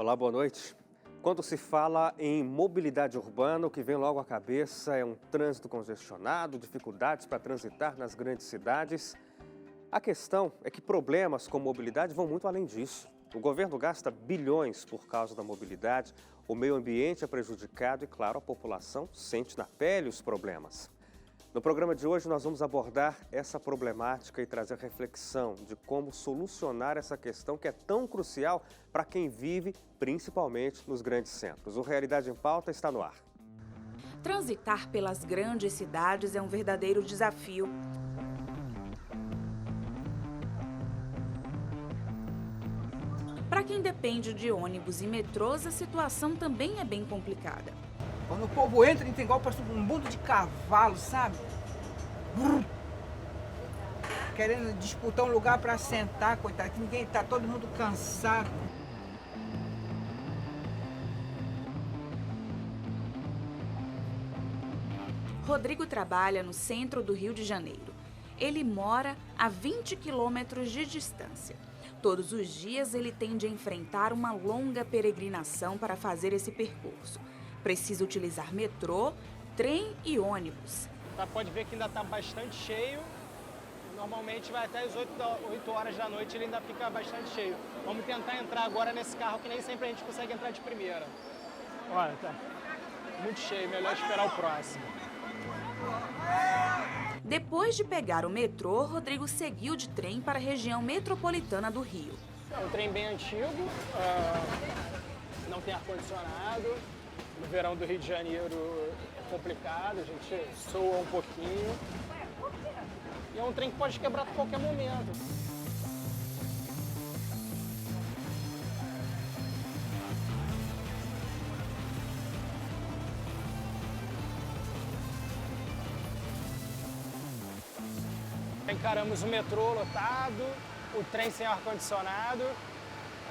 Olá, boa noite. Quando se fala em mobilidade urbana, o que vem logo à cabeça é um trânsito congestionado, dificuldades para transitar nas grandes cidades. A questão é que problemas com mobilidade vão muito além disso. O governo gasta bilhões por causa da mobilidade, o meio ambiente é prejudicado e, claro, a população sente na pele os problemas. No programa de hoje, nós vamos abordar essa problemática e trazer reflexão de como solucionar essa questão que é tão crucial para quem vive, principalmente nos grandes centros. O Realidade em Pauta está no ar. Transitar pelas grandes cidades é um verdadeiro desafio. Para quem depende de ônibus e metrôs, a situação também é bem complicada. Quando o povo entra, ele tem igual para um bando de cavalo, sabe? Brrr. Querendo disputar um lugar para sentar, coitado, que ninguém tá, todo mundo cansado. Rodrigo trabalha no centro do Rio de Janeiro. Ele mora a 20 quilômetros de distância. Todos os dias ele tem de enfrentar uma longa peregrinação para fazer esse percurso. Precisa utilizar metrô, trem e ônibus. Pode ver que ainda está bastante cheio. Normalmente vai até as 8 horas da noite, ele ainda fica bastante cheio. Vamos tentar entrar agora nesse carro, que nem sempre a gente consegue entrar de primeira. Olha, tá muito cheio, melhor esperar o próximo. Depois de pegar o metrô, Rodrigo seguiu de trem para a região metropolitana do Rio. É um trem bem antigo, não tem ar-condicionado. No verão do Rio de Janeiro é complicado, a gente soa um pouquinho. E é um trem que pode quebrar a qualquer momento. Encaramos o metrô lotado, o trem sem ar-condicionado,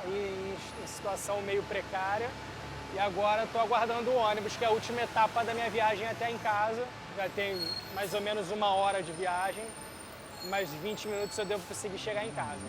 aí em situação meio precária. E agora estou aguardando o ônibus, que é a última etapa da minha viagem até em casa. Já tem mais ou menos 1 hora de viagem, mais 20 minutos eu devo conseguir chegar em casa.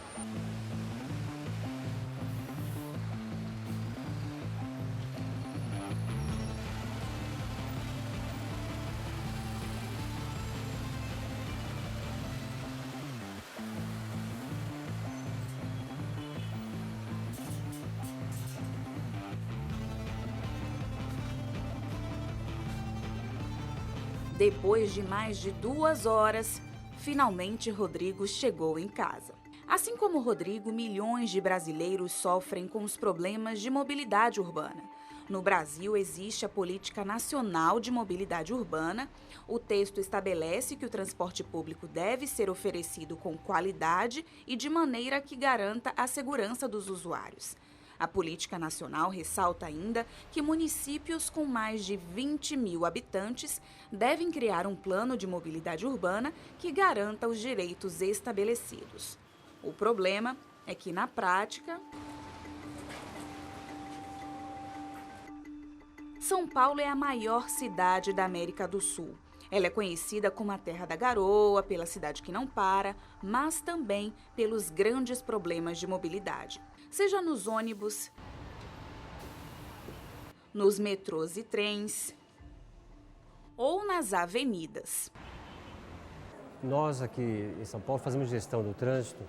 Depois de mais de 2 horas, finalmente Rodrigo chegou em casa. Assim como Rodrigo, milhões de brasileiros sofrem com os problemas de mobilidade urbana. No Brasil, existe a Política Nacional de Mobilidade Urbana. O texto estabelece que o transporte público deve ser oferecido com qualidade e de maneira que garanta a segurança dos usuários. A política nacional ressalta ainda que municípios com mais de 20 mil habitantes devem criar um plano de mobilidade urbana que garanta os direitos estabelecidos. O problema é que, na prática, São Paulo é a maior cidade da América do Sul. Ela é conhecida como a Terra da Garoa, pela cidade que não para, mas também pelos grandes problemas de mobilidade. Seja nos ônibus, nos metrôs e trens, ou nas avenidas. Nós aqui em São Paulo fazemos gestão do trânsito,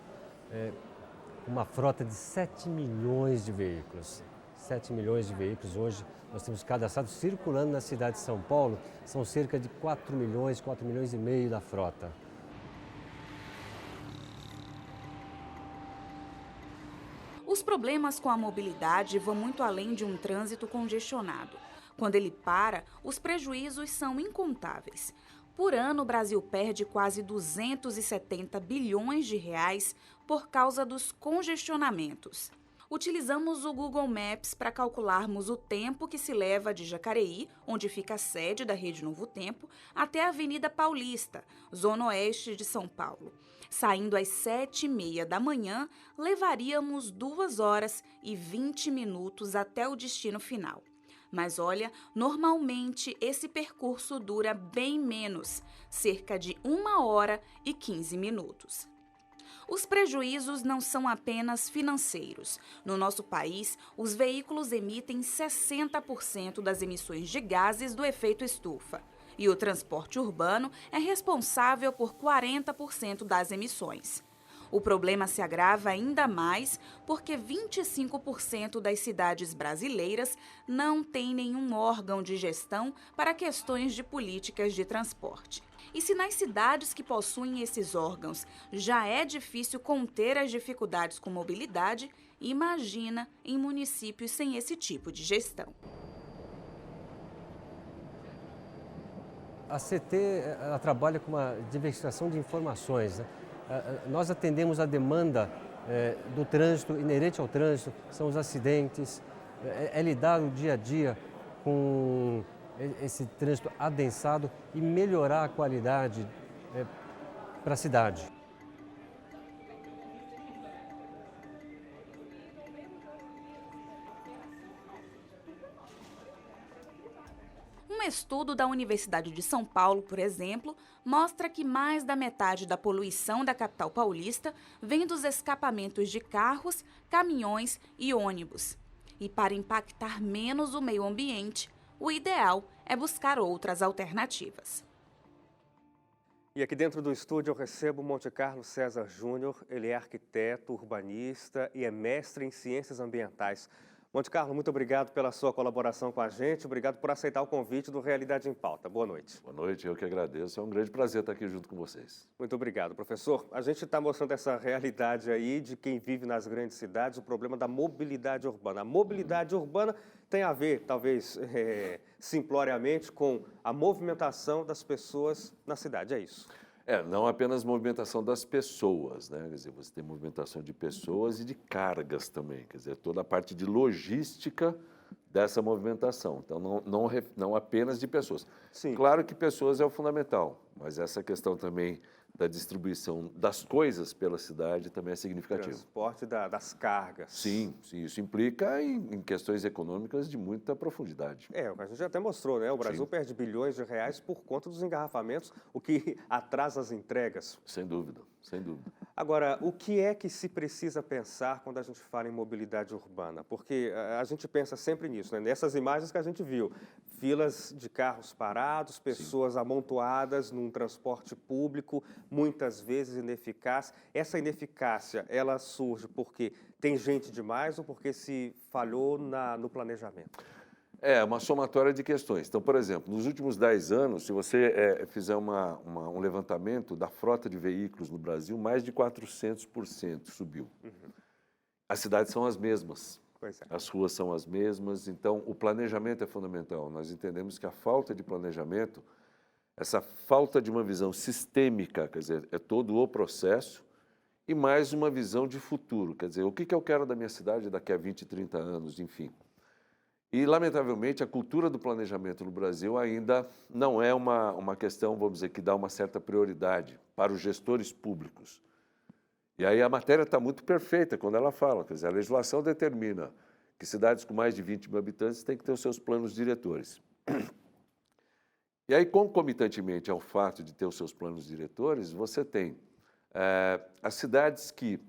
uma frota de 7 milhões de veículos. 7 milhões de veículos hoje nós temos cadastrados circulando na cidade de São Paulo, são cerca de 4 milhões e meio da frota. Os problemas com a mobilidade vão muito além de um trânsito congestionado. Quando ele para, os prejuízos são incontáveis. Por ano, o Brasil perde quase 270 bilhões de reais por causa dos congestionamentos. Utilizamos o Google Maps para calcularmos o tempo que se leva de Jacareí, onde fica a sede da Rede Novo Tempo, até a Avenida Paulista, zona oeste de São Paulo. Saindo às 7h30 da manhã, levaríamos 2 horas e 20 minutos até o destino final. Mas olha, normalmente esse percurso dura bem menos, cerca de 1 hora e 15 minutos. Os prejuízos não são apenas financeiros. No nosso país, os veículos emitem 60% das emissões de gases do efeito estufa. E o transporte urbano é responsável por 40% das emissões. O problema se agrava ainda mais porque 25% das cidades brasileiras não têm nenhum órgão de gestão para questões de políticas de transporte. E se nas cidades que possuem esses órgãos já é difícil conter as dificuldades com mobilidade, imagina em municípios sem esse tipo de gestão. A CT ela trabalha com uma diversificação de informações, né? Nós atendemos a demanda do trânsito, inerente ao trânsito, são os acidentes, é lidar o dia a dia com esse trânsito adensado e melhorar a qualidade para a cidade. Um estudo da Universidade de São Paulo, por exemplo, mostra que mais da metade da poluição da capital paulista vem dos escapamentos de carros, caminhões e ônibus. E para impactar menos o meio ambiente, o ideal é buscar outras alternativas. E aqui dentro do estúdio eu recebo Monte Carlo César Júnior. Ele é arquiteto, urbanista e é mestre em ciências ambientais. Monte Carlo, muito obrigado pela sua colaboração com a gente. Obrigado por aceitar o convite do Realidade em Pauta. Boa noite. Boa noite, eu que agradeço. É um grande prazer estar aqui junto com vocês. Muito obrigado, professor. A gente está mostrando essa realidade aí de quem vive nas grandes cidades, o problema da mobilidade urbana. A mobilidade urbana tem a ver, talvez simploriamente, com a movimentação das pessoas na cidade, é isso? Não apenas movimentação das pessoas, né? Quer dizer, você tem movimentação de pessoas e de cargas também, quer dizer, toda a parte de logística dessa movimentação. Então, não apenas de pessoas. Sim. Claro que pessoas é o fundamental, mas essa questão também da distribuição das coisas pela cidade também é significativo. Transporte das cargas. Sim, isso implica em questões econômicas de muita profundidade. A gente até mostrou, né? O Brasil perde bilhões de reais por conta dos engarrafamentos, o que atrasa as entregas. Sem dúvida, sem dúvida. Agora, o que é que se precisa pensar quando a gente fala em mobilidade urbana? Porque a gente pensa sempre nisso, né? Nessas imagens que a gente viu, filas de carros parados, pessoas amontoadas num transporte público, muitas vezes ineficaz. Essa ineficácia, ela surge porque tem gente demais ou porque se falhou no planejamento? É uma somatória de questões. Então, por exemplo, nos últimos 10 anos, se você fizer um levantamento da frota de veículos no Brasil, mais de 400% subiu. As cidades são as mesmas, as ruas são as mesmas, então o planejamento é fundamental. Nós entendemos que a falta de planejamento, essa falta de uma visão sistêmica, quer dizer, é todo o processo, e mais uma visão de futuro, quer dizer, o que eu quero da minha cidade daqui a 20, 30 anos, enfim. E, lamentavelmente, a cultura do planejamento no Brasil ainda não é uma questão, vamos dizer, que dá uma certa prioridade para os gestores públicos. E aí a matéria está muito perfeita quando ela fala, quer dizer, a legislação determina que cidades com mais de 20 mil habitantes têm que ter os seus planos diretores. E aí, concomitantemente ao fato de ter os seus planos diretores, você tem as cidades que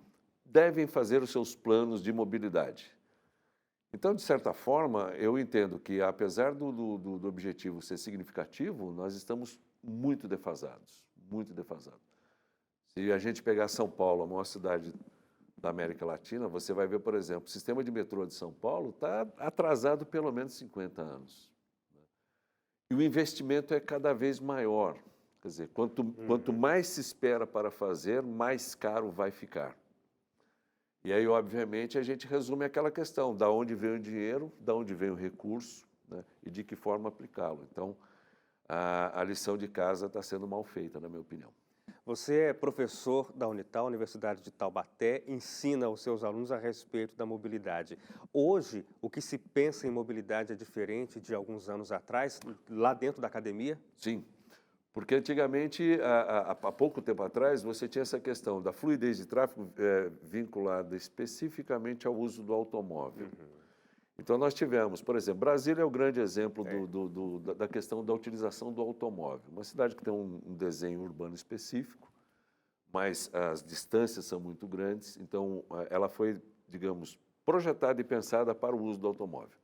devem fazer os seus planos de mobilidade. Então, de certa forma, eu entendo que, apesar do objetivo ser significativo, nós estamos muito defasados, muito defasados. Se a gente pegar São Paulo, a maior cidade da América Latina, você vai ver, por exemplo, o sistema de metrô de São Paulo está atrasado pelo menos 50 anos. E o investimento é cada vez maior. Quer dizer, quanto mais se espera para fazer, mais caro vai ficar. E aí, obviamente, a gente resume aquela questão, da onde vem o dinheiro, da onde vem o recurso, né, e de que forma aplicá-lo. Então, a lição de casa está sendo mal feita, na minha opinião. Você é professor da Unital, Universidade de Taubaté, ensina os seus alunos a respeito da mobilidade. Hoje, o que se pensa em mobilidade é diferente de alguns anos atrás, lá dentro da academia? Sim. Porque antigamente, há pouco tempo atrás, você tinha essa questão da fluidez de tráfego vinculada especificamente ao uso do automóvel. Então, nós tivemos, por exemplo, Brasília é o grande exemplo da questão da utilização do automóvel. Uma cidade que tem um desenho urbano específico, mas as distâncias são muito grandes, então ela foi, digamos, projetada e pensada para o uso do automóvel.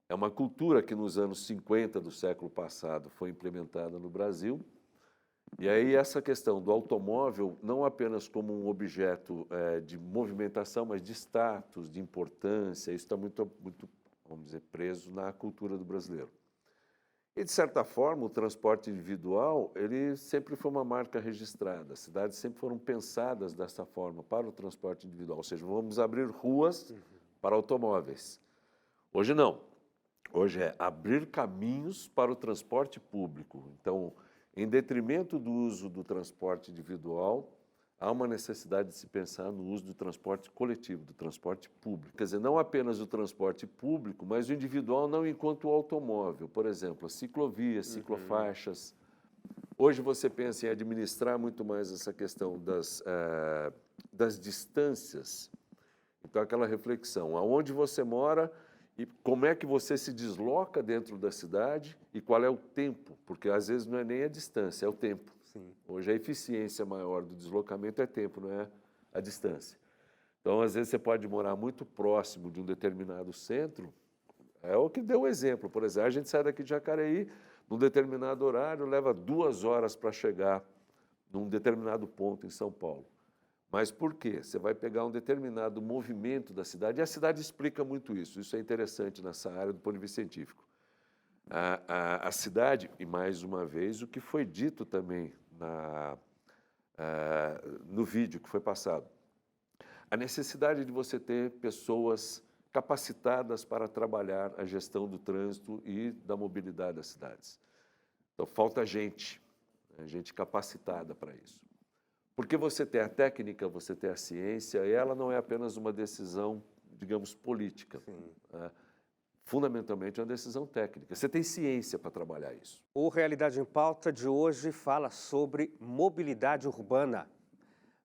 É uma cultura que nos anos 50 do século passado foi implementada no Brasil, e aí essa questão do automóvel, não apenas como um objeto de movimentação, mas de status, de importância, isso está muito, vamos dizer, preso na cultura do brasileiro. E, de certa forma, o transporte individual, ele sempre foi uma marca registrada. As cidades sempre foram pensadas dessa forma, para o transporte individual. Ou seja, vamos abrir ruas para automóveis. Hoje não. Hoje é abrir caminhos para o transporte público. Então, em detrimento do uso do transporte individual, há uma necessidade de se pensar no uso do transporte coletivo, do transporte público. Quer dizer, não apenas o transporte público, mas o individual não enquanto o automóvel. Por exemplo, as ciclovias, ciclofaixas. Hoje você pensa em administrar muito mais essa questão das distâncias. Então, aquela reflexão, aonde você mora e como é que você se desloca dentro da cidade e qual é o tempo, porque às vezes não é nem a distância, é o tempo. Sim. Hoje a eficiência maior do deslocamento é tempo, não é a distância. Então, às vezes você pode morar muito próximo de um determinado centro, é o que deu o exemplo. Por exemplo, a gente sai daqui de Jacareí, num determinado horário, leva 2 horas para chegar num determinado ponto em São Paulo. Mas por quê? Você vai pegar um determinado movimento da cidade, e a cidade explica muito isso é interessante nessa área do ponto de vista científico. A cidade, e mais uma vez, o que foi dito também no vídeo que foi passado, a necessidade de você ter pessoas capacitadas para trabalhar a gestão do trânsito e da mobilidade das cidades. Então, falta gente capacitada para isso. Porque você tem a técnica, você tem a ciência, e ela não é apenas uma decisão, digamos, política. Fundamentalmente é uma decisão técnica. Você tem ciência para trabalhar isso. O Realidade em Pauta de hoje fala sobre mobilidade urbana.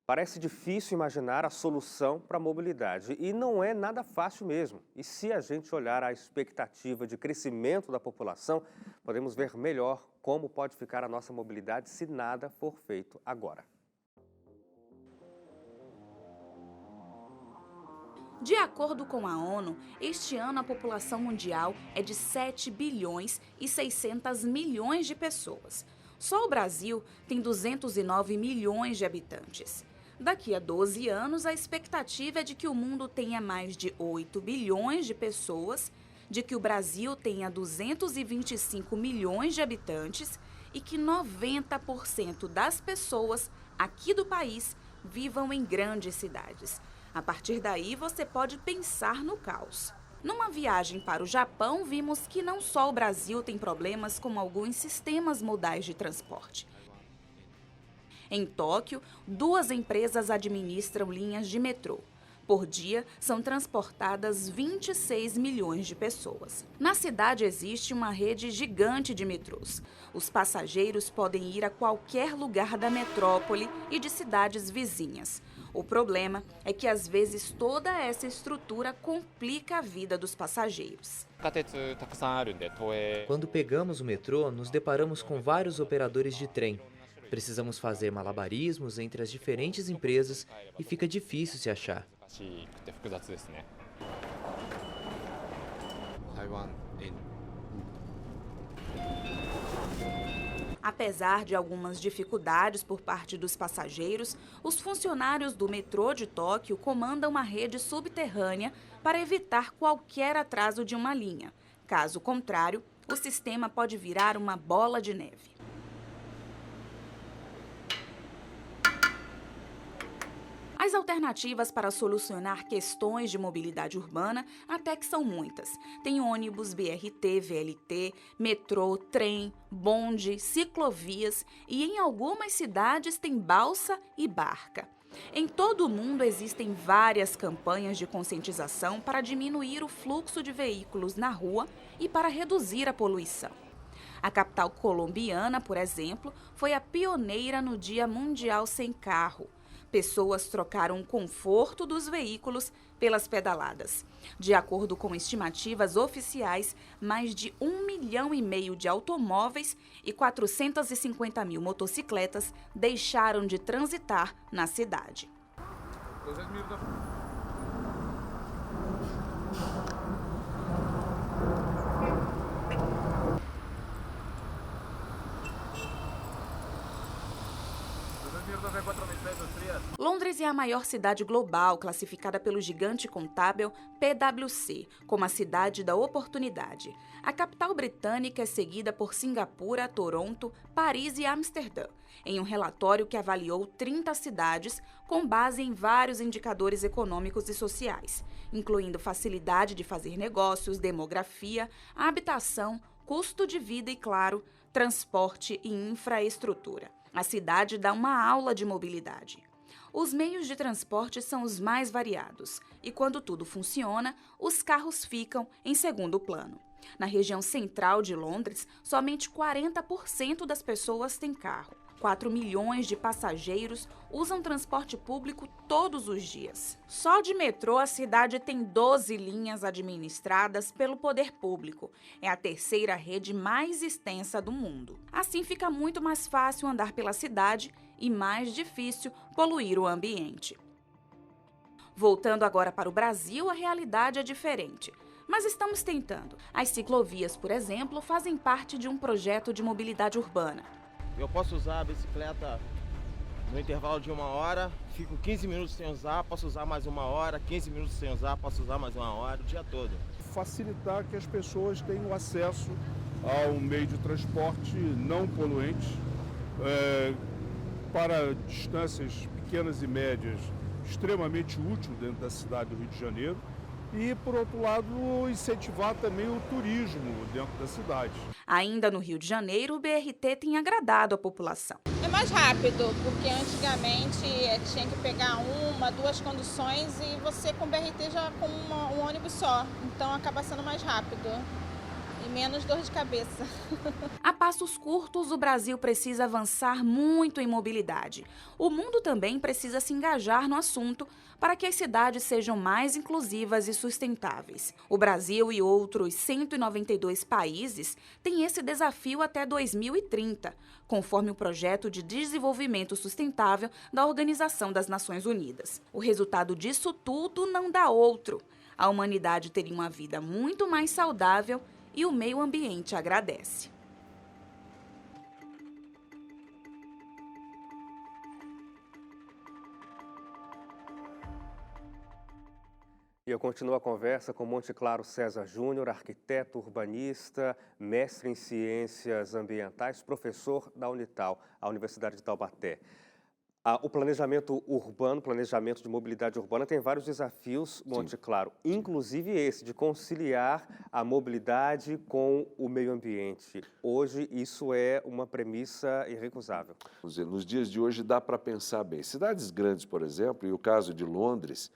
Parece difícil imaginar a solução para a mobilidade e não é nada fácil mesmo. E se a gente olhar a expectativa de crescimento da população, podemos ver melhor como pode ficar a nossa mobilidade se nada for feito agora. De acordo com a ONU, este ano a população mundial é de 7 bilhões e 600 milhões de pessoas. Só o Brasil tem 209 milhões de habitantes. Daqui a 12 anos, a expectativa é de que o mundo tenha mais de 8 bilhões de pessoas, de que o Brasil tenha 225 milhões de habitantes e que 90% das pessoas aqui do país vivam em grandes cidades. A partir daí, você pode pensar no caos. Numa viagem para o Japão, vimos que não só o Brasil tem problemas com alguns sistemas modais de transporte. Em Tóquio, 2 empresas administram linhas de metrô. Por dia, são transportadas 26 milhões de pessoas. Na cidade existe uma rede gigante de metrôs. Os passageiros podem ir a qualquer lugar da metrópole e de cidades vizinhas. O problema é que, às vezes, toda essa estrutura complica a vida dos passageiros. Quando pegamos o metrô, nos deparamos com vários operadores de trem. Precisamos fazer malabarismos entre as diferentes empresas e fica difícil se achar. Apesar de algumas dificuldades por parte dos passageiros, os funcionários do metrô de Tóquio comandam uma rede subterrânea para evitar qualquer atraso de uma linha. Caso contrário, o sistema pode virar uma bola de neve. As alternativas para solucionar questões de mobilidade urbana até que são muitas. Tem ônibus, BRT, VLT, metrô, trem, bonde, ciclovias e em algumas cidades tem balsa e barca. Em todo o mundo existem várias campanhas de conscientização para diminuir o fluxo de veículos na rua e para reduzir a poluição. A capital colombiana, por exemplo, foi a pioneira no Dia Mundial Sem Carro. Pessoas trocaram o conforto dos veículos pelas pedaladas. De acordo com estimativas oficiais, mais de 1,5 milhão de automóveis e 450 mil motocicletas deixaram de transitar na cidade. Londres é a maior cidade global, classificada pelo gigante contábil PwC como a cidade da oportunidade. A capital britânica é seguida por Singapura, Toronto, Paris e Amsterdã, em um relatório que avaliou 30 cidades com base em vários indicadores econômicos e sociais, incluindo facilidade de fazer negócios, demografia, habitação, custo de vida e, claro, transporte e infraestrutura. A cidade dá uma aula de mobilidade. Os meios de transporte são os mais variados e, quando tudo funciona, os carros ficam em segundo plano. Na região central de Londres, somente 40% das pessoas têm carro. 4 milhões de passageiros usam transporte público todos os dias. Só de metrô, a cidade tem 12 linhas administradas pelo poder público. É a terceira rede mais extensa do mundo. Assim, fica muito mais fácil andar pela cidade e mais difícil poluir o ambiente. Voltando agora para o Brasil, a realidade é diferente. Mas estamos tentando. As ciclovias, por exemplo, fazem parte de um projeto de mobilidade urbana. Eu posso usar a bicicleta no intervalo de 1 hora, fico 15 minutos sem usar, posso usar mais 1 hora, 15 minutos sem usar, posso usar mais 1 hora, o dia todo. Facilitar que as pessoas tenham acesso a um meio de transporte não poluente para distâncias pequenas e médias, extremamente útil dentro da cidade do Rio de Janeiro. E, por outro lado, incentivar também o turismo dentro da cidade. Ainda no Rio de Janeiro, o BRT tem agradado a população. É mais rápido, porque antigamente tinha que pegar 1, 2 conduções e você com o BRT já com um ônibus só. Então acaba sendo mais rápido e menos dor de cabeça. A passos curtos, o Brasil precisa avançar muito em mobilidade. O mundo também precisa se engajar no assunto para que as cidades sejam mais inclusivas e sustentáveis. O Brasil e outros 192 países têm esse desafio até 2030, conforme o Projeto de Desenvolvimento Sustentável da Organização das Nações Unidas. O resultado disso tudo não dá outro. A humanidade teria uma vida muito mais saudável e o meio ambiente agradece. E eu continuo a conversa com Monte Claro César Júnior, arquiteto urbanista, mestre em ciências ambientais, professor da Unital, a Universidade de Taubaté. O planejamento urbano, planejamento de mobilidade urbana tem vários desafios, Monte Claro, inclusive esse de conciliar a mobilidade com o meio ambiente. Hoje isso é uma premissa irrecusável. Nos dias de hoje dá para pensar bem. Cidades grandes, por exemplo, e o caso de Londres,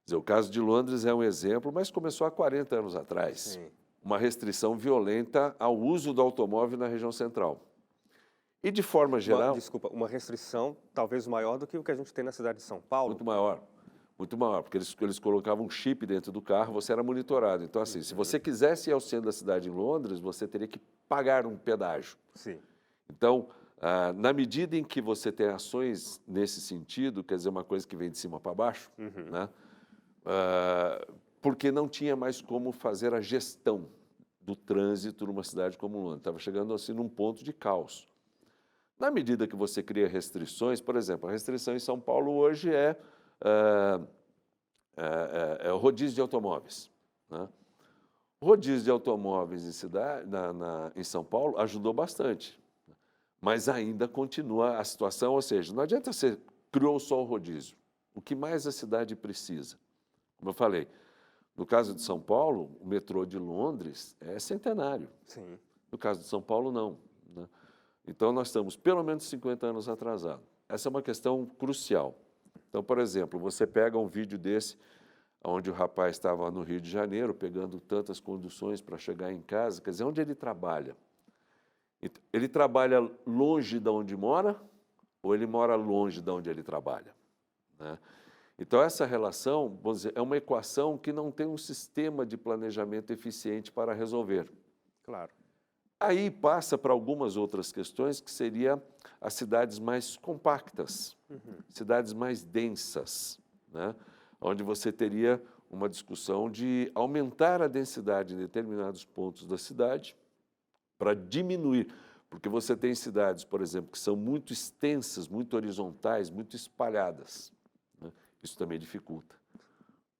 o caso de Londres é um exemplo, mas começou há 40 anos atrás. Sim. Uma restrição violenta ao uso do automóvel na região central. E de forma geral... Uma restrição talvez maior do que o que a gente tem na cidade de São Paulo. Muito maior, porque eles colocavam um chip dentro do carro, você era monitorado. Então, assim, se você quisesse ir ao centro da cidade em Londres, você teria que pagar um pedágio. Sim. Então, na medida em que você tem ações nesse sentido, quer dizer, uma coisa que vem de cima para baixo, né? Porque não tinha mais como fazer a gestão do trânsito numa cidade como Londres. Estava chegando assim num ponto de caos. Na medida que você cria restrições, por exemplo, a restrição em São Paulo hoje é o rodízio de automóveis, né? O rodízio de automóveis em São Paulo ajudou bastante, mas ainda continua a situação, ou seja, não adianta você criou só o rodízio. O que mais a cidade precisa? Como eu falei, no caso de São Paulo, o metrô de Londres é centenário. Sim. No caso de São Paulo, não, né? Então, nós estamos pelo menos 50 anos atrasados. Essa é uma questão crucial. Então, por exemplo, você pega um vídeo desse, onde o rapaz estava no Rio de Janeiro, pegando tantas conduções para chegar em casa, quer dizer, onde ele trabalha? Ele trabalha longe de onde mora ou ele mora longe de onde ele trabalha? né? Então, essa relação, vamos dizer, é uma equação que não tem um sistema de planejamento eficiente para resolver. Claro. Aí passa para algumas outras questões, que seria as cidades mais compactas, cidades mais densas, né? Onde você teria uma discussão de aumentar a densidade em determinados pontos da cidade para diminuir, porque você tem cidades, por exemplo, que são muito extensas, muito horizontais, muito espalhadas, né? Isso também dificulta,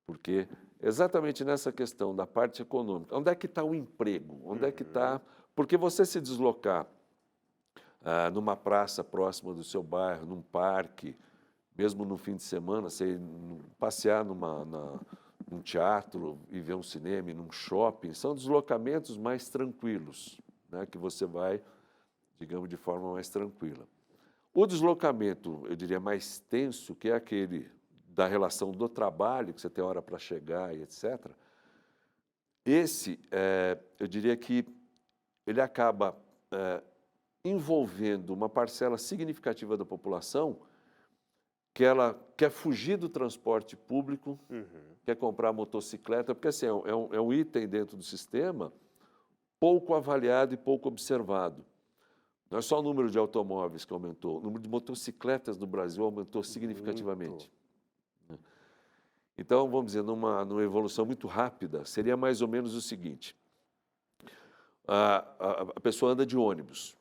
porque exatamente nessa questão da parte econômica, onde é que está o emprego? Onde é que está... Porque você se deslocar numa praça próxima do seu bairro, num parque, mesmo no fim de semana, você passear num teatro e ver um cinema, num shopping, são deslocamentos mais tranquilos, né, que você vai, digamos, de forma mais tranquila. O deslocamento, eu diria, mais tenso, que é aquele da relação do trabalho, que você tem hora para chegar e etc., esse, eu diria que ele acaba envolvendo uma parcela significativa da população que ela quer fugir do transporte público, quer comprar motocicleta, porque assim, é um item dentro do sistema pouco avaliado e pouco observado. Não é só o número de automóveis que aumentou, o número de motocicletas no Brasil aumentou significativamente. Então, vamos dizer, numa evolução muito rápida, seria mais ou menos o seguinte: a pessoa anda de ônibus.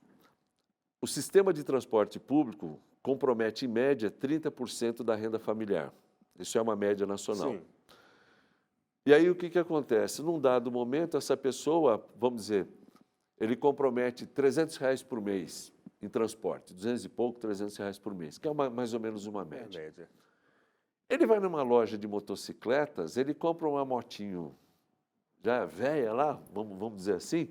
O sistema de transporte público compromete, em média, 30% da renda familiar. Isso é uma média nacional. Sim. E aí, o que acontece? Num dado momento, essa pessoa, vamos dizer, ele compromete R$300 por mês em transporte, 200 e pouco, R$300 por mês, que é mais ou menos uma média. Média. Ele vai numa loja de motocicletas, ele compra uma motinho já velha lá, vamos dizer assim,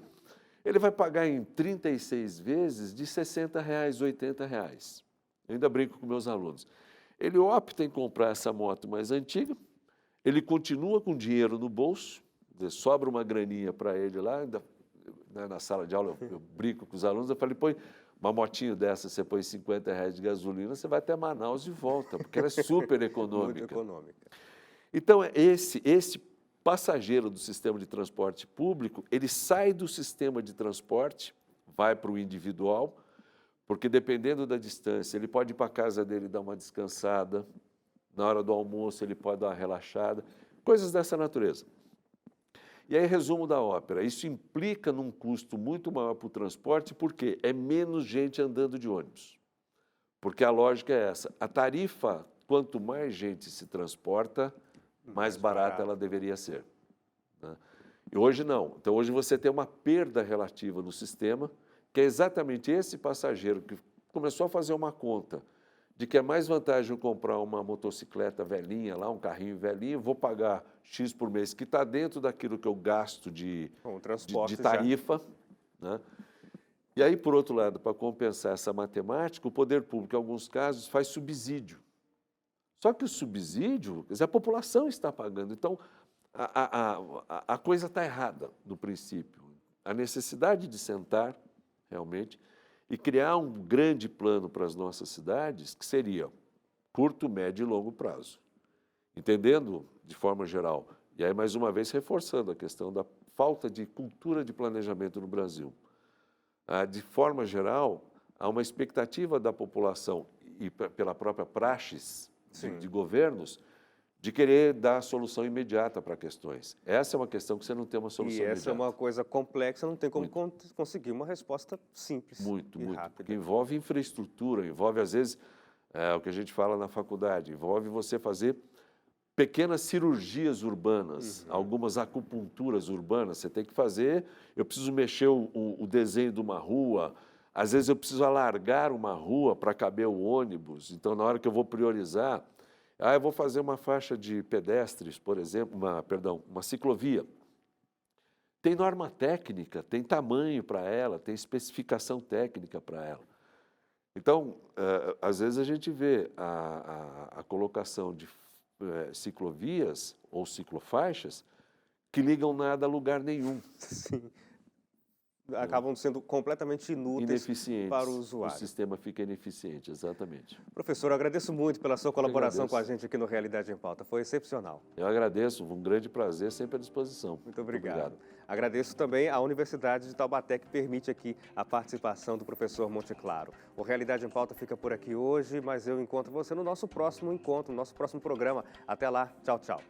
ele vai pagar em 36 vezes de R$60, R$80. Eu ainda brinco com meus alunos. Ele opta em comprar essa moto mais antiga, ele continua com dinheiro no bolso, sobra uma graninha para ele lá, ainda, né, na sala de aula eu brinco com os alunos, eu falei, põe uma motinho dessa, você põe R$50 de gasolina, você vai até Manaus e volta, porque ela é super econômica. Muito econômica. Então, esse passageiro do sistema de transporte público, ele sai do sistema de transporte, vai para o individual, porque dependendo da distância, ele pode ir para a casa dele e dar uma descansada, na hora do almoço ele pode dar uma relaxada, coisas dessa natureza. E aí, resumo da ópera, isso implica num custo muito maior para o transporte, porque é menos gente andando de ônibus. Porque a lógica é essa, a tarifa, quanto mais gente se transporta, mais barata ela deveria ser, né? E hoje não. Então, hoje você tem uma perda relativa no sistema, que é exatamente esse passageiro que começou a fazer uma conta de que é mais vantagem eu comprar uma motocicleta velhinha, lá, um carrinho velhinho, vou pagar X por mês, que está dentro daquilo que eu gasto de tarifa, né? E aí, por outro lado, para compensar essa matemática, o poder público, em alguns casos, faz subsídio. Só que o subsídio, quer dizer, a população está pagando. Então, a coisa está errada no princípio. A necessidade de sentar, realmente, e criar um grande plano para as nossas cidades, que seria curto, médio e longo prazo. Entendendo, de forma geral, e aí, mais uma vez, reforçando a questão da falta de cultura de planejamento no Brasil. De forma geral, há uma expectativa da população, e pela própria praxis de governos, de querer dar solução imediata para questões. Essa é uma questão que você não tem uma solução imediata. E essa é uma coisa complexa, não tem como conseguir uma resposta simples muito, e muito, rápida. porque envolve infraestrutura, envolve, às vezes, o que a gente fala na faculdade, envolve você fazer pequenas cirurgias urbanas, algumas acupunturas urbanas, você tem que fazer, eu preciso mexer o desenho de uma rua, às vezes eu preciso alargar uma rua para caber o ônibus, então na hora que eu vou priorizar, eu vou fazer uma faixa de pedestres, por exemplo, uma ciclovia. Tem norma técnica, tem tamanho para ela, tem especificação técnica para ela. Então, às vezes a gente vê a colocação de ciclovias ou ciclofaixas que ligam nada a lugar nenhum. Sim. acabam sendo completamente inúteis Ineficientes. para o usuário. O sistema fica ineficiente, exatamente. Professor, eu agradeço muito pela sua colaboração com a gente aqui no Realidade em Pauta. Foi excepcional. Eu agradeço, um grande prazer, sempre à disposição. Muito obrigado. Agradeço também à Universidade de Taubaté, que permite aqui a participação do professor Monte Claro. O Realidade em Pauta fica por aqui hoje, mas eu encontro você no nosso próximo encontro, no nosso próximo programa. Até lá, tchau, tchau.